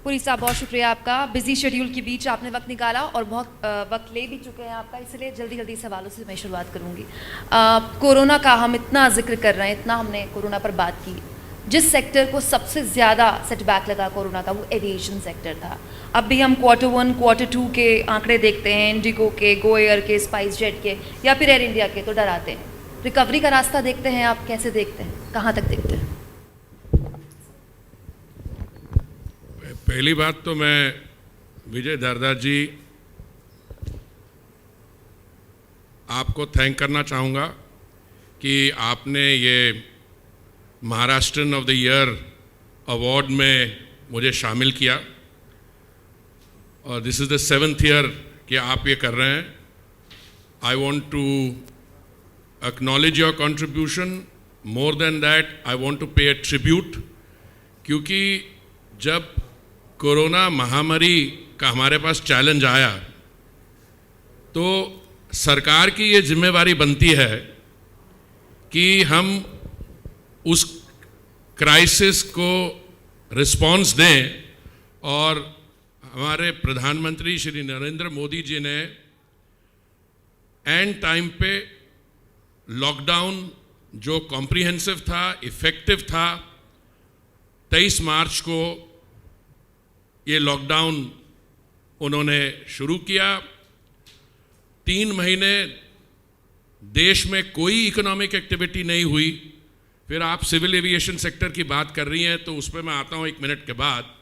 पुरी साहब, बहुत शुक्रिया आपका। बिजी शेड्यूल के बीच आपने वक्त निकाला और बहुत वक्त ले भी चुके हैं आपका, इसलिए जल्दी जल्दी सवालों से मैं शुरुआत करूंगी। कोरोना का हम इतना जिक्र कर रहे हैं, इतना हमने कोरोना पर बात की। जिस सेक्टर को सबसे ज़्यादा सेटबैक लगा कोरोना का, वो एविएशन सेक्टर था। अब भी हम Q1 Q2 के आंकड़े देखते हैं, इंडिगो के, गो एयर के, स्पाइस जेट के या फिर एयर इंडिया के, तो डराते हैं। रिकवरी का रास्ता देखते हैं आप, कैसे देखते हैं, कहाँ तक देखते हैं? पहली बात तो मैं विजय दारदार जी आपको थैंक करना चाहूँगा कि आपने ये Maharashtrian of the year award में मुझे शामिल किया, और this is the 7th year कि आप ये कर रहे हैं। I want to acknowledge your contribution. More than that, I want to pay a tribute, क्योंकि जब कोरोना महामारी का हमारे पास चैलेंज आया तो सरकार की ये जिम्मेवारी बनती है कि हम उस क्राइसिस को रिस्पॉन्स दें, और हमारे प्रधानमंत्री श्री नरेंद्र मोदी जी ने एंड टाइम पे लॉकडाउन जो कॉम्प्रिहेंसिव था, इफ़ेक्टिव था, 23 मार्च को ये लॉकडाउन उन्होंने शुरू किया। 3 महीने देश में कोई इकोनॉमिक एक्टिविटी नहीं हुई। फिर आप सिविल एविएशन सेक्टर की बात कर रही हैं, तो उस पर मैं आता हूं 1 मिनट के बाद।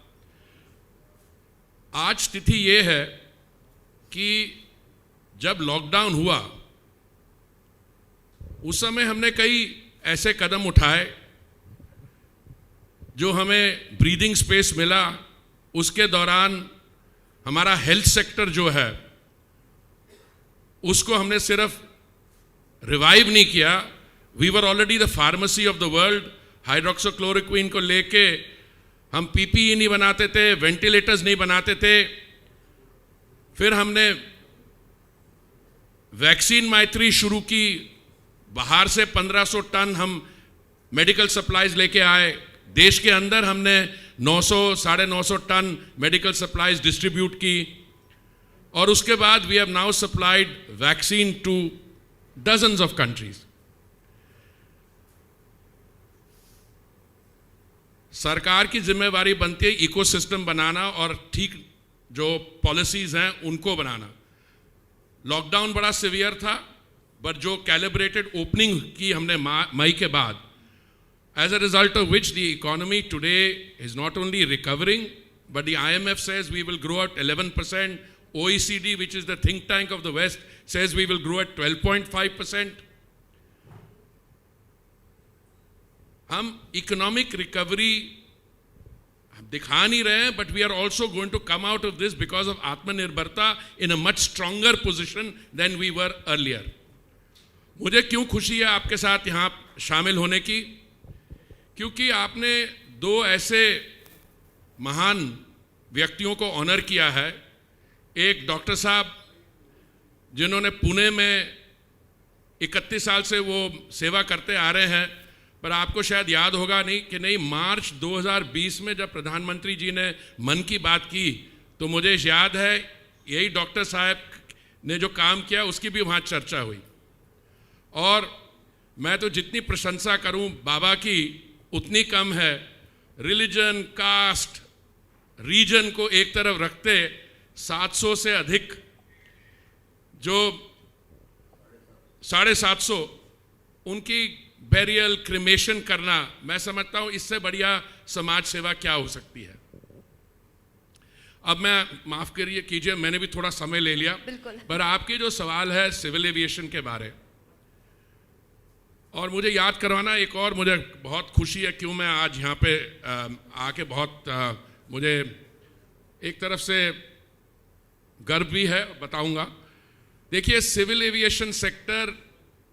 आज स्थिति ये है कि जब लॉकडाउन हुआ उस समय हमने कई ऐसे कदम उठाए जो हमें ब्रीदिंग स्पेस मिला। उसके दौरान हमारा हेल्थ सेक्टर जो है उसको हमने सिर्फ रिवाइव नहीं किया, we were already the pharmacy of the world. Hydroxychloroquine को लेके हम पीपीई नहीं बनाते थे, वेंटिलेटर्स नहीं बनाते थे। फिर हमने वैक्सीन मैत्री शुरू की, बाहर से 1500 टन हम मेडिकल सप्लाईज लेके आए। देश के अंदर हमने 900-950 टन मेडिकल सप्लाईज डिस्ट्रीब्यूट की, और उसके बाद we have now supplied vaccine to dozens of countries. सरकार की जिम्मेवारी बनती है इकोसिस्टम बनाना और ठीक जो पॉलिसीज हैं उनको बनाना। लॉकडाउन बड़ा सीवियर था, बट जो कैलिब्रेटेड ओपनिंग की हमने मई के बाद, as a result of which the economy today is not only recovering, but the IMF says we will grow at 11%. OECD, which is the think tank of the West, says we will grow at 12.5%. हम economic recovery दिखा नहीं रहे हैं, but we are also going to come out of this because of आत्मनिर्भरता in a much stronger position than we were earlier. मुझे क्यों खुशी है आपके साथ यहाँ शामिल होने की? क्योंकि आपने 2 ऐसे महान व्यक्तियों को ऑनर किया है। एक डॉक्टर साहब जिन्होंने पुणे में 31 साल से वो सेवा करते आ रहे हैं, पर आपको शायद याद होगा नहीं कि नहीं, मार्च 2020 में जब प्रधानमंत्री जी ने मन की बात की तो मुझे याद है यही डॉक्टर साहब ने जो काम किया उसकी भी वहाँ चर्चा हुई। और मैं तो जितनी प्रशंसा करूँ बाबा की उतनी कम है। रिलीजन, कास्ट, रीजन को एक तरफ रखते 700 से अधिक, जो 750 उनकी बैरियल क्रिमेशन करना, मैं समझता हूं इससे बढ़िया समाज सेवा क्या हो सकती है। अब मैं माफ कीजिए मैंने भी थोड़ा समय ले लिया, पर आपके जो सवाल है सिविल एविएशन के बारे, और मुझे याद करवाना एक और, मुझे बहुत खुशी है क्यों मैं आज यहाँ पे आके बहुत मुझे एक तरफ से गर्व भी है, बताऊंगा। देखिए, सिविल एविएशन सेक्टर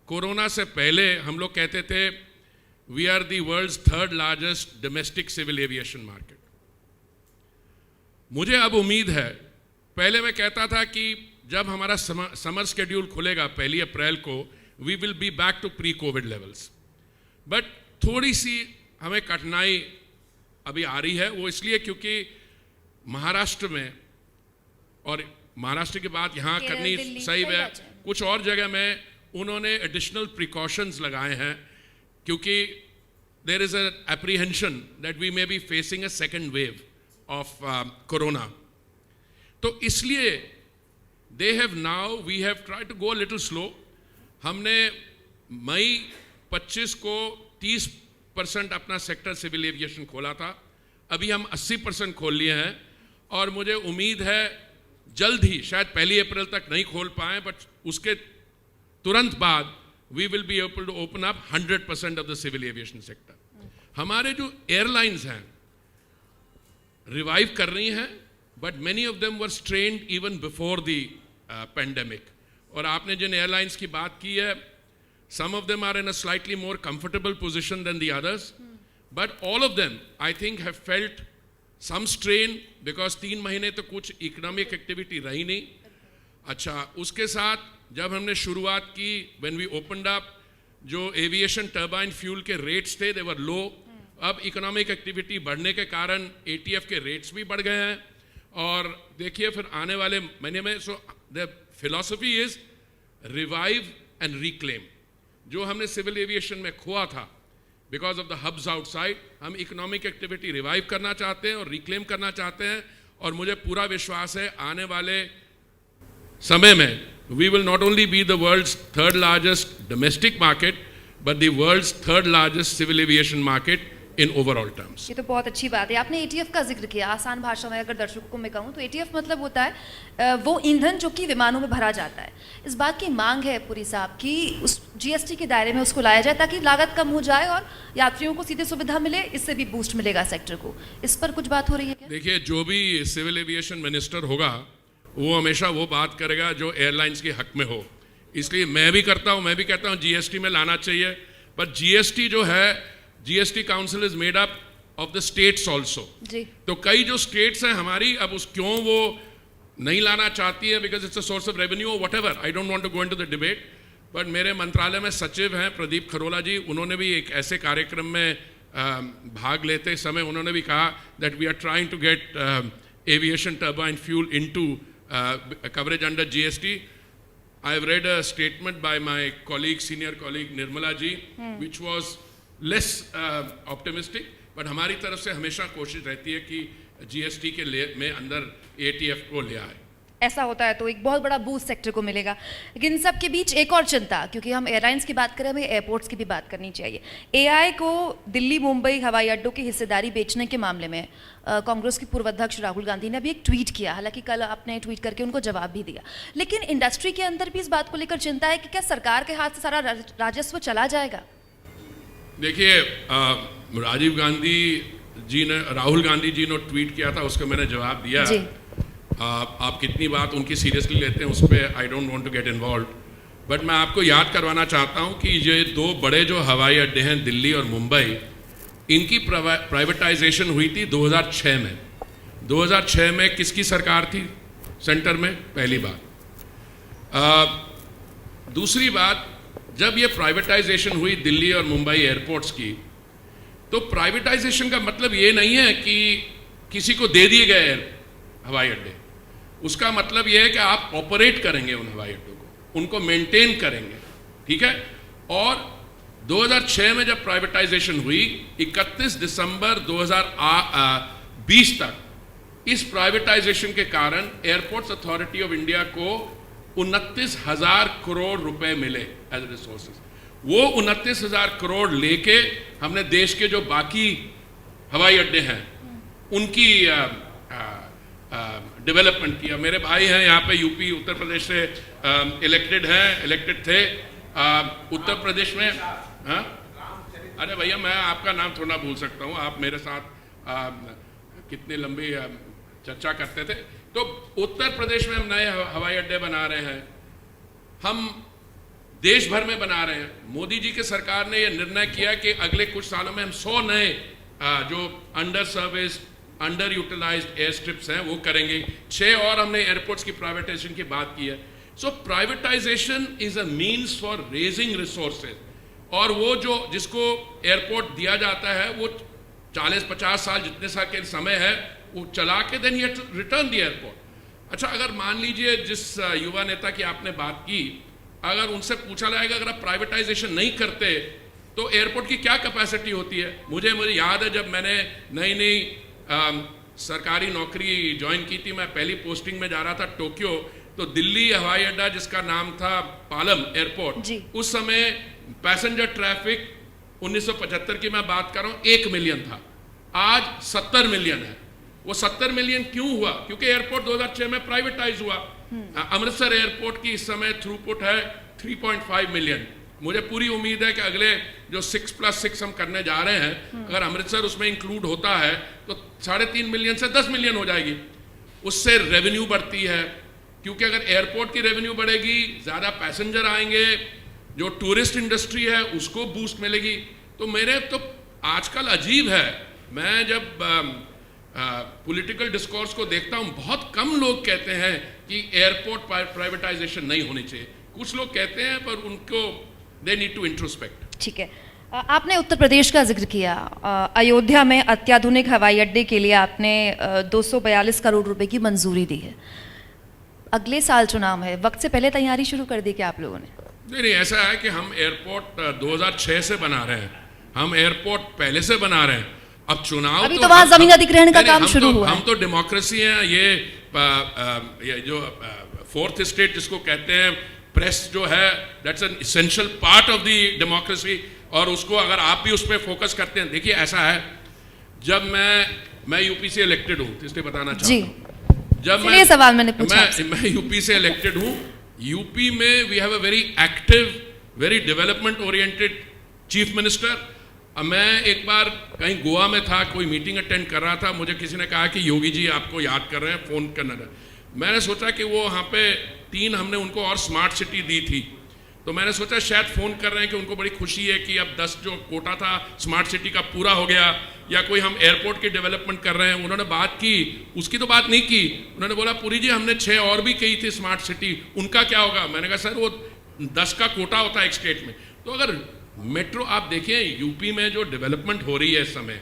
कोरोना से पहले हम लोग कहते थे we are the world's 3rd largest domestic civil aviation market. मुझे अब उम्मीद है, पहले मैं कहता था कि जब हमारा समर शेड्यूल खुलेगा 1 अप्रैल को, we will be back to pre COVID levels, but थोड़ी सी हमें कठिनाई अभी आ रही है। वो इसलिए क्योंकि महाराष्ट्र में, और महाराष्ट्र के बाद यहाँ केरल, करनी दिल्ली, सही कई है, राज्य हैं। कुछ और जगह में उन्होंने एडिशनल प्रिकॉशंस लगाए हैं, क्योंकि there is a apprehension that we may be facing a second wave of corona. तो इसलिए they have now, we have try to go little slow. हमने मई 25 को 30% अपना सेक्टर सिविल एविएशन खोला था, अभी हम 80% खोल लिए हैं, और मुझे उम्मीद है जल्द ही, शायद 1 अप्रैल तक नहीं खोल पाए, बट उसके तुरंत बाद we will be able to open up 100% of the civil aviation sector. हमारे जो एयरलाइंस हैं रिवाइव कर रही हैं, but many of them were stranded even before the pandemic. और आपने जिन एयरलाइंस की बात की है, some of them are in a slightly more comfortable position than the others, but all of them I think have felt some strain, because 3 महीने तो कुछ economic activity रही नहीं। अच्छा, उसके साथ जब हमने शुरुआत की, when we opened up, जो एविएशन टर्बाइन फ्यूल के रेट्स थे, they were low। अब इकोनॉमिक एक्टिविटी बढ़ने के कारण ATF के रेट्स भी बढ़ गए हैं, और देखिए फिर आने वाले महीने में, so the philosophy is revive and reclaim. जो हमने सिविल एविएशन में खोआ था because of the hubs outside, हम इकोनॉमिक एक्टिविटी रिवाइव करना चाहते हैं और रिक्लेम करना चाहते हैं, और मुझे पूरा विश्वास है आने वाले समय में we will not only be the world's 3rd largest domestic market, but the world's 3rd largest civil aviation market in overall terms. ये तो बहुत अच्छी बात है। आपने ATF का जिक्र किया, आसान भाषा में अगर दर्शकों को मैं कहूँ तो ATF मतलब होता है वो ईंधन जो कि विमानों में भरा जाता है। इस बात की मांग है पुरी साहब कि उस GST के दायरे में उसको लाया जाए, ताकि लागत कम हो जाए और यात्रियों को सीधे सुविधा मिले, इससे भी बूस्ट मिलेगा सेक्टर को। इस पर कुछ बात हो रही है क्या? देखिए, जो भी सिविल एविएशन मिनिस्टर होगा वो हमेशा वो बात करेगा जो एयरलाइंस के हक में हो, इसलिए मैं भी करता हूँ, मैं भी कहता हूँ GST में लाना चाहिए। पर GST जो है, GST council is made up of the states also. तो कई जो स्टेट्स हैं हमारी, अब उस क्यों वो नहीं लाना चाहती है, because it's a source of revenue और whatever, I don't want to go into the debate. But मेरे मंत्रालय में सचिव हैं प्रदीप खरोला जी, उन्होंने भी एक ऐसे कार्यक्रम में भाग लेते समय उन्होंने भी कहा that we are trying to get aviation turbine fuel into coverage under GST। I have read a statement by my colleague, senior colleague Nirmala ji, which was less optimistic, but हमारी तरफ से हमेशा कोशिश रहती है कि GST के में अंदर ATF को ले आए। ऐसा होता है तो एक बहुत बड़ा बूस्ट सेक्टर को मिलेगा। लेकिन इन सब के बीच एक और चिंता, क्योंकि हम एयरलाइंस की बात करें, हमें एयरपोर्ट्स की भी बात करनी चाहिए। AI को दिल्ली मुंबई हवाई अड्डों की हिस्सेदारी बेचने के मामले में कांग्रेस के पूर्व अध्यक्ष राहुल गांधी ने भी एक ट्वीट किया, हालांकि कल आपने ट्वीट करके उनको जवाब भी दिया। लेकिन इंडस्ट्री के अंदर भी इस बात को लेकर चिंता है कि क्या सरकार के हाथ से सारा राजस्व चला जाएगा? देखिए, राहुल गांधी जी ने ट्वीट किया था, उसका मैंने जवाब दिया। आप कितनी बात उनकी सीरियसली लेते हैं उस पर I don't want to get involve, but मैं आपको याद करवाना चाहता हूं कि ये 2 बड़े जो हवाई अड्डे हैं दिल्ली और मुंबई, इनकी प्राइवेटाइजेशन हुई थी 2006 में। 2006 में किसकी सरकार थी सेंटर में? पहली बात। दूसरी बात, जब ये प्राइवेटाइजेशन हुई दिल्ली और मुंबई एयरपोर्ट्स की, तो प्राइवेटाइजेशन का मतलब ये नहीं है कि किसी को दे दिए गए हवाई अड्डे। उसका मतलब यह है कि आप ऑपरेट करेंगे उन हवाई अड्डों को, उनको मेंटेन करेंगे, ठीक है। और 2006 में जब प्राइवेटाइजेशन हुई, 31 दिसंबर 2020 तक इस प्राइवेटाइजेशन के कारण एयरपोर्ट्स अथॉरिटी ऑफ इंडिया को 29,000 करोड़ रुपए मिले एज रिसोर्सेज। वो 29,000 करोड़ लेके हमने देश के जो बाकी हवाई अड्डे हैं उनकी डेवलपमेंट किया। मेरे भाई हैं यहाँ पे यूपी उत्तर प्रदेश से इलेक्टेड थे उत्तर प्रदेश में। हाँ, अरे भैया, मैं आपका नाम थोड़ा भूल सकता हूँ, आप मेरे साथ कितनी लंबी चर्चा करते थे। तो उत्तर प्रदेश में हम नए हवाई अड्डे बना रहे हैं, हम देश भर में बना रहे हैं। मोदी जी की सरकार ने यह निर्णय किया कि अगले कुछ सालों में हम 100 नए जो under service under utilised air strips हैं वो करेंगे। 6 और हमने एयरपोर्ट्स की प्राइवेटाइजेशन की बात की है। So privatisation is a means for raising resources, और वो जो जिसको एयरपोर्ट दिया जाता है वो 40-50 साल जितने साल के समय है वो चला के then he return the airport. अच्छा, अगर मान लीजिए जिस युवा नेता की आपने बात की, अगर उनसे पूछा जाएगा अगर आप प्राइवेटाइजेशन नहीं करते तो एयरपोर्ट की क्या कैपेसिटी होती है। मुझे याद है जब मैंने नई सरकारी नौकरी ज्वाइन की थी, मैं पहली पोस्टिंग में जा रहा था टोक्यो, तो दिल्ली हवाई अड्डा जिसका नाम था पालम एयरपोर्ट, उस समय पैसेंजर ट्रैफिक 1975 की मैं बात कर रहा हूँ 1 मिलियन था, आज 70 मिलियन है। वो 70 मिलियन क्यों हुआ? क्योंकि एयरपोर्ट 2006 में प्राइवेटाइज हुआ। अमृतसर एयरपोर्ट की इस समय थ्रूपुट है 3.5 मिलियन। मुझे पूरी उम्मीद है कि अगले जो 6+6 हम करने जा रहे हैं, अगर अमृतसर उसमें इंक्लूड होता है तो 3.5 मिलियन से 10 मिलियन हो जाएगी। उससे रेवेन्यू बढ़ती है, क्योंकि अगर एयरपोर्ट की रेवेन्यू बढ़ेगी, ज़्यादा पैसेंजर आएंगे, जो टूरिस्ट इंडस्ट्री है उसको बूस्ट मिलेगी। तो मेरे तो आजकल अजीब है, मैं जब पॉलिटिकल डिस्कोर्स को देखता हूँ, बहुत कम लोग कहते हैं कि एयरपोर्ट प्राइवेटाइजेशन नहीं होनी चाहिए। कुछ लोग कहते हैं पर उनको दे नीड टू इंट्रोस्पेक्ट। ठीक है, आपने उत्तर प्रदेश का जिक्र किया। अयोध्या में अत्याधुनिक हवाई अड्डे के लिए आपने 242 करोड़ रुपए की मंजूरी दी है। अगले साल चुनाव है, वक्त से पहले तैयारी शुरू कर दी क्या आप लोगों ने? नहीं, ऐसा है कि हम एयरपोर्ट 2006 से बना रहे हैं, हम एयरपोर्ट पहले से बना रहे हैं। अब चुनाव अभी तो वहां जमीन अधिग्रहण का काम शुरू हुआ है। हम तो डेमोक्रेसी है, ये जो फोर्थ स्टेट जिसको कहते हैं, प्रेस जो है that's an essential part of the democracy, और उसको अगर आप भी उस पर फोकस करते हैं। देखिए ऐसा है, जब मैं यूपी से इलेक्टेड हूँ, तो इसलिए बताना चाहता हूँ, जब मैं यूपी से इलेक्टेड हूँ, यूपी में we have a very active, very development oriented chief minister. मैं एक बार कहीं गोवा में था, कोई मीटिंग अटेंड कर रहा था, मुझे किसी ने कहा कि योगी जी आपको याद कर रहे हैं, फ़ोन करना था। मैंने सोचा कि वो वहाँ पे 3 हमने उनको और स्मार्ट सिटी दी थी, तो मैंने सोचा शायद फ़ोन कर रहे हैं कि उनको बड़ी खुशी है कि अब 10 जो कोटा था स्मार्ट सिटी का पूरा हो गया, या कोई हम एयरपोर्ट की डेवलपमेंट कर रहे हैं। उन्होंने बात की, उसकी तो बात नहीं की, उन्होंने बोला पुरी जी हमने 6 और भी कही थी स्मार्ट सिटी, उनका क्या होगा? मैंने कहा सर वो 10 का कोटा होता है एक स्टेट में। तो अगर मेट्रो आप देखिए, यूपी में जो डेवलपमेंट हो रही है इस समय,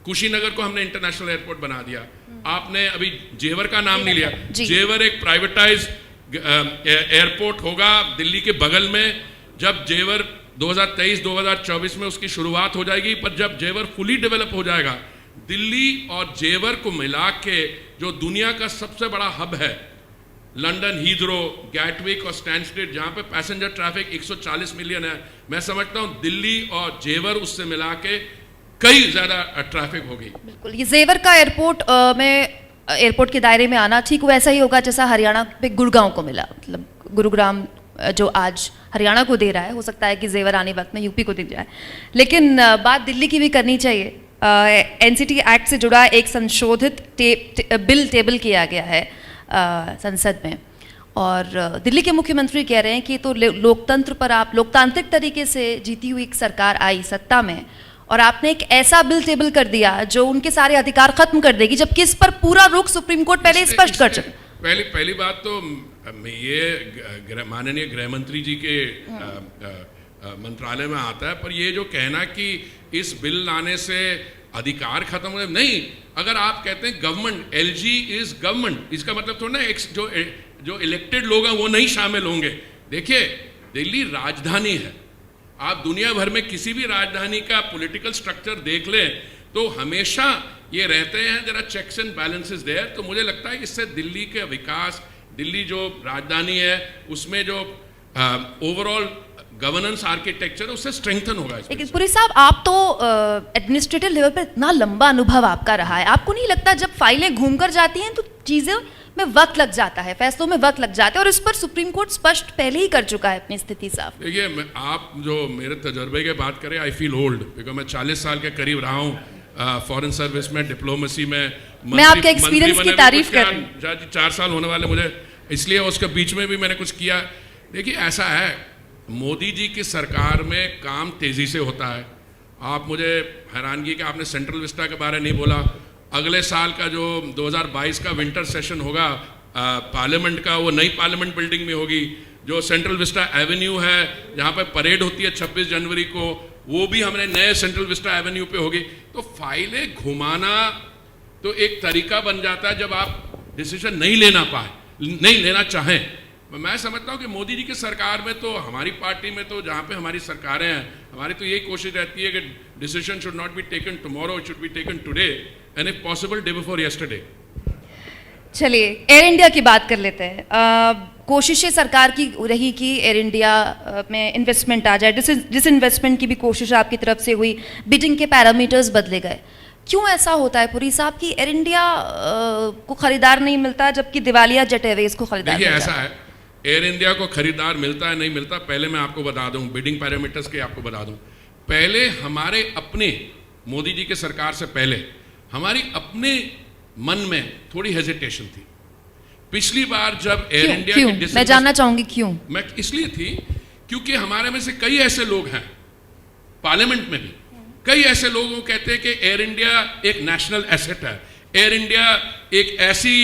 कुशीनगर को हमने इंटरनेशनल एयरपोर्ट बना दिया। आपने अभी जेवर का नाम नहीं लिया, जेवर एक प्राइवेटाइज एयरपोर्ट होगा दिल्ली के बगल में। जब जेवर 2023-2024 में उसकी शुरुआत हो जाएगी, पर जब जेवर फुली डेवलप हो जाएगा, दिल्ली और जेवर को मिला के जो दुनिया का सबसे बड़ा हब है, लंदन हीथ्रो, गैटविक और स्टैनस्टेड, जहाँ पे पैसेंजर ट्रैफिक 140 मिलियन है, मैं समझता हूँ दिल्ली और जेवर उससे मिला के कई ज़्यादा ट्रैफिक होगी। बिल्कुल, ये जेवर का एयरपोर्ट में एयरपोर्ट के दायरे में आना ठीक वैसा ही होगा जैसा हरियाणा पे गुड़गांव को मिला। मतलब गुरुग्राम जो आज हरियाणा को दे रहा है, हो सकता है कि जेवर आने वक्त में यूपी को दे जाए। लेकिन बात दिल्ली की भी करनी चाहिए। एनसीटी एक्ट से जुड़ा एक संशोधित बिल टेबल किया गया है संसद में, और दिल्ली के मुख्यमंत्री कह रहे हैं कि तो लोकतंत्र पर आप लोकतांत्रिक तरीके से जीती हुई एक सरकार आई सत्ता में, और आपने एक ऐसा बिल टेबल कर दिया जो उनके सारे अधिकार खत्म कर देगी, जबकि इस पर पूरा रुख सुप्रीम कोर्ट पहले स्पष्ट कर चुका। पहली बात तो ये माननीय गृह मंत्री जी के मंत्रालय में आता है, पर ये जो कहना कि इस बिल लाने से अधिकार खत्म हो, नहीं। अगर आप कहते हैं गवर्नमेंट, एलजी इज गवर्नमेंट, इसका मतलब थोड़ा ना जो इलेक्टेड लोग हैं वो नहीं शामिल होंगे। देखिए दिल्ली राजधानी है, आप दुनिया भर में किसी भी राजधानी का पॉलिटिकल स्ट्रक्चर देख लें तो हमेशा ये रहते हैं जरा चेक्स एंड बैलेंसेस देयर। तो मुझे लगता है इससे दिल्ली के विकास, दिल्ली जो राजधानी है उसमें जो ओवरऑल गवर्नेंस आर्किटेक्चर है उससे स्ट्रेंथन होगा। लेकिन पुरी साहब, आप तो एडमिनिस्ट्रेटिव लेवल पर इतना लंबा अनुभव आपका रहा है, आपको नहीं लगता जब फाइलें घूम कर जाती हैं तो चीज़ें में वक्त लग जाता है, फैसलों में वक्त लग जाता है, और इस पर सुप्रीम कोर्ट स्पष्ट पहले ही कर चुका है अपनी स्थिति साफ। देखिए आप जो मेरे तजर्बे की बात करें, आई फील ओल्ड, बिकॉज मैं 40 साल के करीब रहा हूँ फॉरेन सर्विस में, डिप्लोमेसी में। मैं आपके एक्सपीरियंस की तारीफ कर रही हूँ। 4 साल होने वाले मुझे, इसलिए उसके बीच में भी मैंने कुछ किया। देखिए ऐसा है, मोदी जी की सरकार में काम तेज़ी से होता है। आप मुझे हैरानगी कि आपने सेंट्रल विस्टा के बारे नहीं बोला। अगले साल का जो 2022 का विंटर सेशन होगा पार्लियामेंट का, वो नई पार्लियामेंट बिल्डिंग में होगी। जो सेंट्रल विस्टा एवेन्यू है जहाँ पे परेड होती है 26 जनवरी को, वो भी हमने नए सेंट्रल विस्टा एवेन्यू पे होगी। तो फाइलें घुमाना तो एक तरीका बन जाता है जब आप डिसीजन नहीं लेना चाहें। मैं समझता हूँ कि मोदी जी की सरकार में तो, हमारी पार्टी में तो, जहाँ पे हमारी सरकारें हैं, हमारी तो यही कोशिश रहती है कि decision should not be taken tomorrow, it should be taken today and if possible day before yesterday. चलिए एयर इंडिया की बात कर लेते हैं। कोशिशें सरकार की रही कि एयर इंडिया में इन्वेस्टमेंट आ जाए, डिस इन्वेस्टमेंट की भी कोशिश आपकी तरफ से हुई, बिडिंग के पैरामीटर्स बदले गए। क्यों ऐसा होता है पुरी साहब कि एयर इंडिया को खरीदार नहीं मिलता जबकि दिवालिया जेट एयरवेज को खरीदार देखिए मिल ऐसा जाता है, एयर इंडिया को खरीदार मिलता है नहीं मिलता, पहले मैं आपको बता दूं, बिडिंग पैरामीटर्स के आपको बता दूं। पहले हमारे अपने, मोदी जी के सरकार से पहले हमारी अपने मन में थोड़ी हेजिटेशन थी। पिछली बार जब एयर इंडिया क्यों? मैं जानना चाहूंगी क्यों। मैं इसलिए थी क्योंकि हमारे में से कई ऐसे लोग हैं, पार्लियामेंट में भी कई ऐसे लोग कहते हैं कि एयर इंडिया एक नेशनल एसेट है, एयर इंडिया एक ऐसी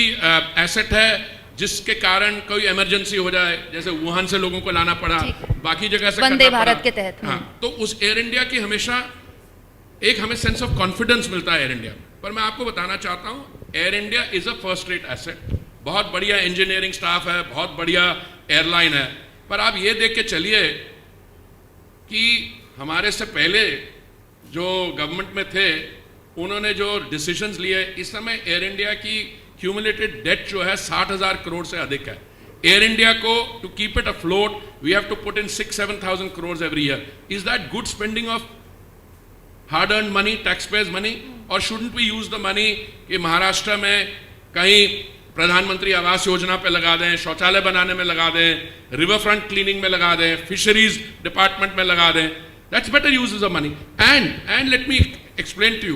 एसेट है जिसके कारण कोई इमरजेंसी हो जाए, जैसे वुहान से लोगों को लाना पड़ा, बाकी जगह से वंदे भारत के तहत। हाँ, तो उस एयर इंडिया की हमेशा एक हमें सेंस ऑफ कॉन्फिडेंस मिलता है एयर इंडिया। पर मैं आपको बताना चाहता हूँ, air India is a first rate asset, बहुत बढ़िया इंजीनियरिंग स्टाफ है, बहुत बढ़िया एयरलाइन है। पर आप ये देख के चलिए कि हमारे से पहले जो गवर्नमेंट में थे उन्होंने जो डिसीजंस लिए, इस समय एयर इंडिया की क्यूमुलेटेड डेट जो है 60,000 करोड़ से अधिक है। एयर इंडिया को to keep it afloat we have to put in 6-7,000 crore every year. Is that good spending of hard earn money, tax payers money? और shouldn't we use the money कि महाराष्ट्र में कहीं प्रधानमंत्री आवास योजना पे लगा दें, शौचालय बनाने में लगा दें, रिवर फ्रंट क्लीनिंग में लगा दें, फिशरीज डिपार्टमेंट में लगा दें? That's better uses of money. And let me explain to you,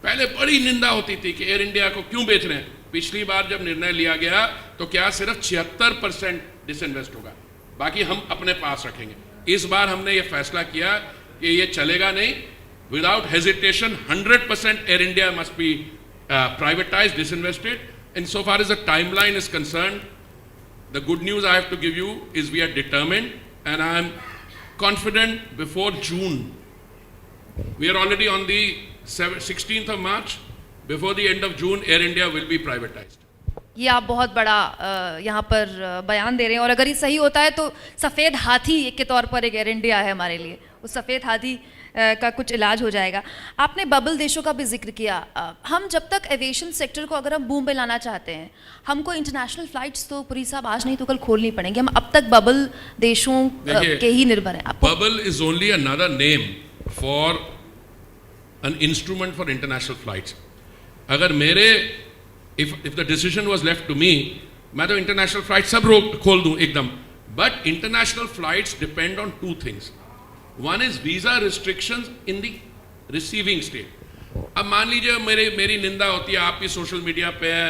पहले बड़ी निंदा होती थी कि एयर इंडिया को क्यों बेच रहे हैं। पिछली बार जब निर्णय लिया गया तो क्या सिर्फ 76% डिसइन्वेस्ट होगा, बाकी हम अपने पास रखेंगे। इस बार हमने ये फैसला किया कि ये चलेगा नहीं, without hesitation 100% Air India must be privatised, disinvested. And so far as the timeline is concerned, the good news I have to give you is we are determined and I am confident before June. We are already on the 16th of March. Before the end of June, Air India will be privatized. ये आप बहुत बड़ा यहाँ पर बयान दे रहे हैं, और अगर ये सही होता है तो सफ़ेद हाथी के तौर पर एक एयर इंडिया है हमारे लिए, उस सफ़ेद हाथी का कुछ इलाज हो जाएगा। आपने बबल देशों का भी जिक्र किया। हम जब तक एविएशन सेक्टर को अगर हम बूम पे लाना चाहते हैं, हमको इंटरनेशनल फ्लाइट्स तो पुरी साहब आज नहीं तो कल खोलनी पड़ेंगी। हम अब तक बबल देशों के ही निर्भर हैं। Bubble is only another name for an instrument for international flights. अगर मेरे if the decision was left to me, मैं तो इंटरनेशनल फ्लाइट सब खोल दूं एकदम। But international flights depend on two things. One is visa restrictions in the receiving state. अब मान लीजिए मेरी निंदा होती है, आपकी सोशल मीडिया पे है,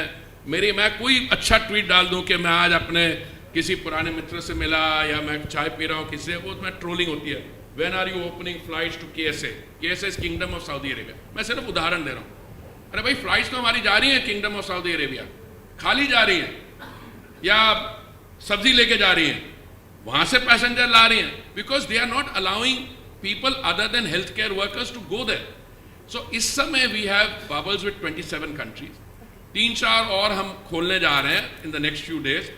मैं कोई अच्छा ट्वीट डाल दूं कि मैं आज अपने किसी पुराने मित्र से मिला या मैं चाय पी रहा हूं किसी से, वो मैं ट्रोलिंग होती है। When are you opening flights to KSA? KSA is kingdom of Saudi Arabia. मैं सिर्फ उदाहरण दे रहा हूं। अरे भाई, फ्लाइट्स तो हमारी जा रही हैं किंगडम ऑफ सऊदी अरेबिया, खाली जा रही हैं या सब्जी लेके जा रही हैं, वहां से पैसेंजर ला रही हैं, because they are not allowing people other than health care workers to go there. So इस समय we have bubbles with 27 countries, 3-4 और हम खोलने जा रहे हैं in the next few days.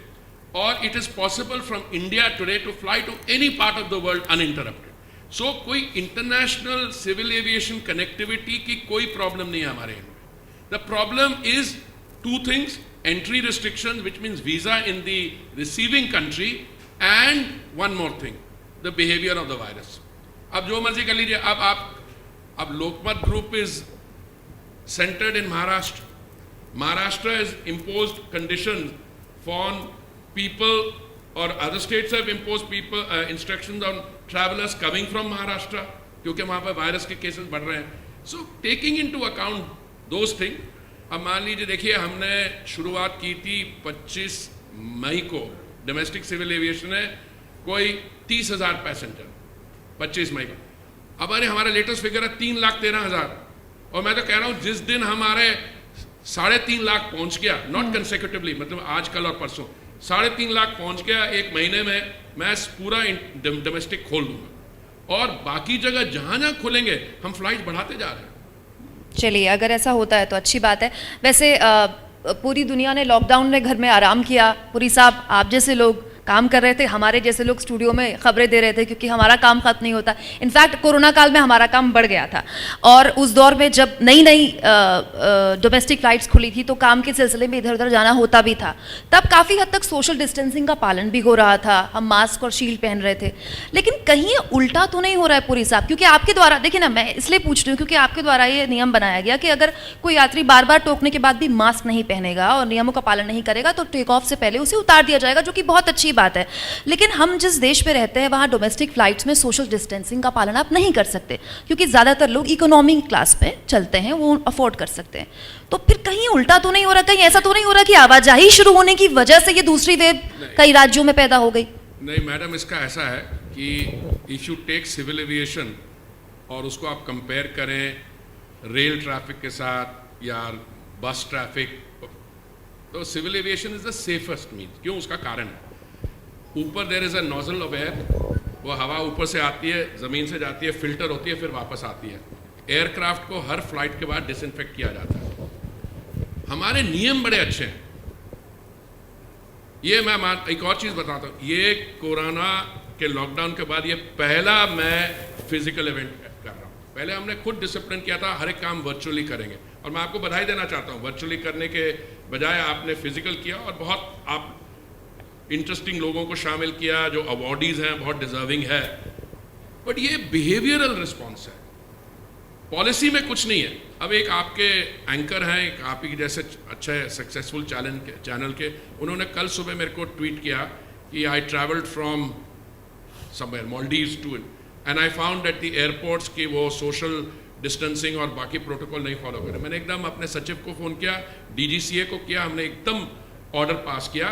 और it is possible from India today to fly to any part of the world uninterrupted. So कोई इंटरनेशनल सिविल एविएशन कनेक्टिविटी की कोई प्रॉब्लम नहीं है हमारे यहाँ। The problem is two things: entry restrictions, which means visa in the receiving country, and one more thing, the behavior of the virus. अब जो मर्जी कर लीजिए। अब लोकमत group is centered in Maharashtra. Maharashtra has imposed conditions for people, or other states have imposed instructions on travelers coming from Maharashtra, क्योंकि वहाँ पर virus के केसेस बढ़ रहे हैं। So taking into account those things, अब मान लीजिए, देखिए हमने शुरुआत की थी 25 मई को, डोमेस्टिक सिविल एविएशन है, कोई 30,000 पैसेंजर 25 मई को। अब हमारा लेटेस्ट फिगर है 3,13,000, और मैं तो कह रहा हूँ जिस दिन हमारे 3.5 लाख पहुंच गया, नॉट कंसेक्यूटिवली, मतलब आज कल और परसों 3.5 लाख पहुंच गया, एक महीने में मैं पूरा डोमेस्टिक खोल दूंगा। और बाकी जगह जहां जहां खुलेंगे हम फ्लाइट बढ़ाते जा रहे हैं। चलिए, अगर ऐसा होता है तो अच्छी बात है। वैसे पूरी दुनिया ने लॉकडाउन में घर में आराम किया। पुरी साहब, आप जैसे लोग काम कर रहे थे, हमारे जैसे लोग स्टूडियो में खबरें दे रहे थे, क्योंकि हमारा काम खत्म नहीं होता। इनफैक्ट कोरोना काल में हमारा काम बढ़ गया था, और उस दौर में जब नई नई डोमेस्टिक फ्लाइट्स खुली थी तो काम के सिलसिले में इधर उधर जाना होता भी था। तब काफ़ी हद तक सोशल डिस्टेंसिंग का पालन भी हो रहा था, हम मास्क और शील्ड पहन रहे थे। लेकिन कहीं ये उल्टा तो नहीं हो रहा है पुरी साहब? क्योंकि आपके द्वारा, देखिए ना, मैं इसलिए पूछ रही हूँ क्योंकि आपके द्वारा ये नियम बनाया गया कि अगर कोई यात्री बार बार टोकने के बाद भी मास्क नहीं पहनेगा और नियमों का पालन नहीं करेगा तो टेक ऑफ से पहले उसे उतार दिया जाएगा, जो कि बहुत अच्छी बात है। लेकिन हम जिस देश में रहते हैं वहाँ डोमेस्टिक फ्लाइट्स में सोशल डिस्टेंसिंग का पालन आप नहीं कर सकते, क्योंकि ज़्यादातर लोग इकोनॉमी क्लास में चलते हैं, वो अफोर्ड कर सकते हैं। तो फिर कहीं उल्टा तो नहीं हो रहा, कहीं ऐसा तो नहीं हो रहा कि आवाजाही शुरू होने की वजह से ये दूसरी वेव कई राज्यों में पैदा हो गई? नहीं मैडम, इसका ऐसा है कि if you take civil aviation और उसको आप कंपेयर करें रेल ट्रैफिक के साथ या बस ट्रैफिक, तो civil aviation is the safest means. क्यों? उसका कारण है, ऊपर there is a nozzle of air, वो हवा ऊपर से आती है, ज़मीन से जाती है, फिल्टर होती है, फिर वापस आती है। एयरक्राफ्ट को हर फ्लाइट के बाद डिसइंफेक्ट किया जाता है। हमारे नियम बड़े अच्छे हैं। ये मैं एक और चीज़ बताता हूँ, ये कोरोना के लॉकडाउन के बाद ये पहला मैं फिजिकल इवेंट कर रहा हूँ। पहले हमने खुद डिसिप्लिन किया था, हर एक काम वर्चुअली करेंगे, और मैं आपको बधाई देना चाहता हूँ, वर्चुअली करने के बजाय आपने फिजिकल किया, और बहुत आप इंटरेस्टिंग लोगों को शामिल किया, जो अवॉर्डीज हैं, बहुत डिजर्विंग है। बट ये बिहेवियरल रिस्पॉन्स है, पॉलिसी में कुछ नहीं है। अब एक आपके एंकर हैं, एक आप ही जैसे अच्छे सक्सेसफुल चैनल के, उन्होंने कल सुबह मेरे को ट्वीट किया कि I travelled from somewhere Maldives to, and I found that the airports की वो सोशल डिस्टेंसिंग और बाकी प्रोटोकॉल नहीं फॉलो करे। मैंने एकदम अपने सचिव को फ़ोन किया, DGCA को किया, हमने एकदम ऑर्डर पास किया,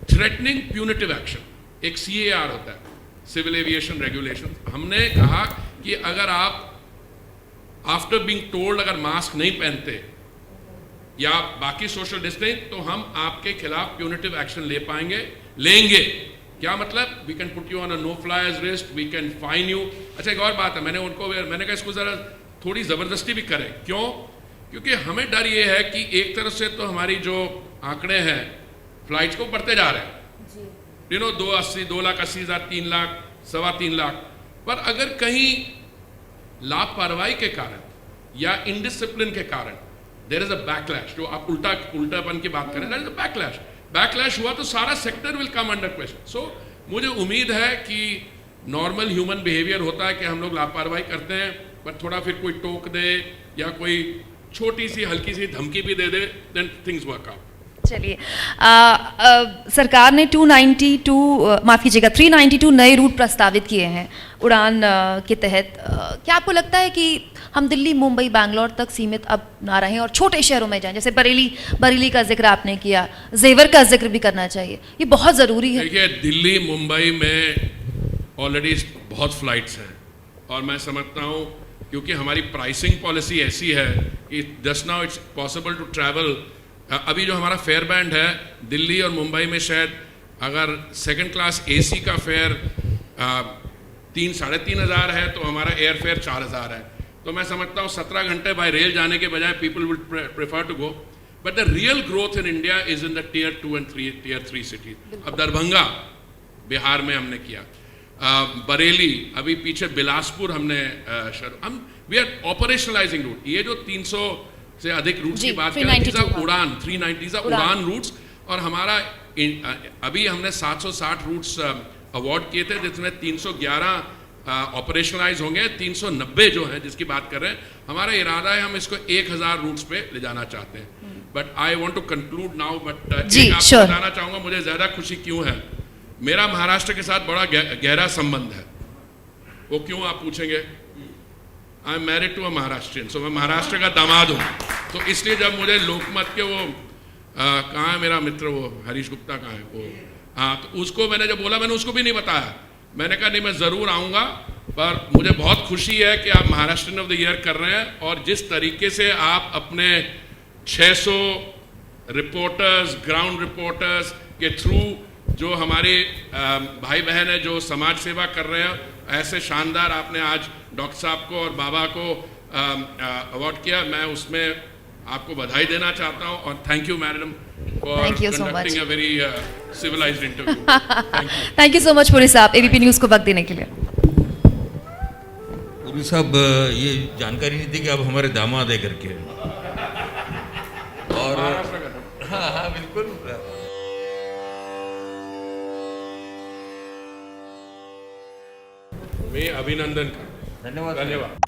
थ्रेटनिंग प्यूनिटिव एक्शन, एक CAR होता है, सिविल एविएशन रेगुलेशन। हमने कहा कि अगर आप आफ्टर बीइंग टोल्ड अगर मास्क नहीं पहनते या बाकी सोशल डिस्टेंस, तो हम आपके खिलाफ प्यूनिटिव एक्शन लेंगे। क्या मतलब? We can put you on a no flies list, we can fine you. अच्छा, एक और बात है, मैंने कहा इसको जरा थोड़ी ज़बरदस्ती भी करें। क्यों? क्योंकि हमें डर ये है कि एक तरफ से तो हमारी जो आंकड़े हैं फ्लाइट्स को बढ़ते जा रहे हैं, 2,80,000, 3 लाख, 3.25 लाख, पर अगर कहीं लापरवाही के कारण या इनडिसिप्लिन के कारण देयर इज अ बैकलैश, जो आप उल्टापन की बात करें, देयर इज अ बैकलैश हुआ तो सारा sector will come under question. So मुझे उम्मीद है कि नॉर्मल ह्यूमन बिहेवियर होता है कि हम लोग लापरवाही करते हैं, पर थोड़ा फिर कोई टोक दे या कोई छोटी सी हल्की सी धमकी भी दे दे, देन थिंग्स वर्क आउट। चलिए, सरकार ने 392 नए रूट प्रस्तावित किए हैं उड़ान के तहत। क्या आपको लगता है कि हम दिल्ली, मुंबई, बैंगलोर तक सीमित अब ना रहें और छोटे शहरों में जाएं? जैसे बरेली का जिक्र आपने किया, जेवर का जिक्र भी करना चाहिए, ये बहुत ज़रूरी है। देखिए, दिल्ली मुंबई में ऑलरेडी बहुत फ्लाइट्स हैं, और मैं समझता हूँ क्योंकि हमारी प्राइसिंग पॉलिसी ऐसी है कि just now it's possible to travel. अभी जो हमारा फेयर बैंड है दिल्ली और मुंबई में, शायद अगर सेकंड क्लास AC का फेयर 3-3.5 हज़ार है तो हमारा एयर फेयर 4,000 है। तो मैं समझता हूँ 17 घंटे बाय रेल जाने के बजाय people will prefer to go. But the real growth in India is in the Tier 2 and Tier 3 cities. अब दरभंगा बिहार में हमने किया, बरेली, अभी पीछे बिलासपुर हमने वी आर ऑपरेशनलाइजिंग रूट। ये जो 300 से अधिक रूट्स की बात करें, 390 उड़ान रूट्स, और हमारा अभी हमने 760 रूट्स अवार्ड किए थे, जिसमें 311 ऑपरेशनलाइज होंगे, 390 जो हैं जिसकी बात कर रहे हैं, हमारा इरादा है हम इसको 1,000 रूट्स पे ले जाना चाहते हैं। But I want to conclude now, but आपको बताना चाहूँगा मुझे ज़्यादा खुशी क्यों है। मेरा महाराष्ट्र के साथ बड़ा गहरा संबंध है। वो क्यों, आप पूछेंगे? I am married to a Maharashtrian, so मैं महाराष्ट्र का दामाद हूँ। तो इसलिए जब मुझे लोकमत के वो कहाँ है मेरा मित्र, वो हरीश गुप्ता कहाँ है वो, हाँ, तो उसको मैंने जब बोला, मैंने उसको भी नहीं बताया। मैंने कहा नहीं, मैं ज़रूर आऊँगा, पर मुझे बहुत खुशी है कि आप महाराष्ट्रियन ऑफ द ईयर कर रहे हैं, और जिस तरीके से आप अपने 600 रिपोर्टर्स, ग्राउंड रिपोर्टर्स के थ्रू जो हमारे भाई बहन है जो समाज सेवा कर रहे हैं, ऐसे शानदार आपने आज डॉक्टर साहब को और बाबा को अवार्ड किया, मैं उसमें आपको बधाई देना चाहता हूँ और thank you madam for Thank you so conducting much. A very civilised interview. Thank you. Thank you so much Puri साहब एबीपी न्यूज़ को वक्त देने के लिए। पुरी साहब ये जानकारी नहीं थी कि आप हमारे दामाद है करके। और हाँ हाँ बिल्कुल। मैं अभिनंदन करता हूं। धन्यवाद। धन्यवाद।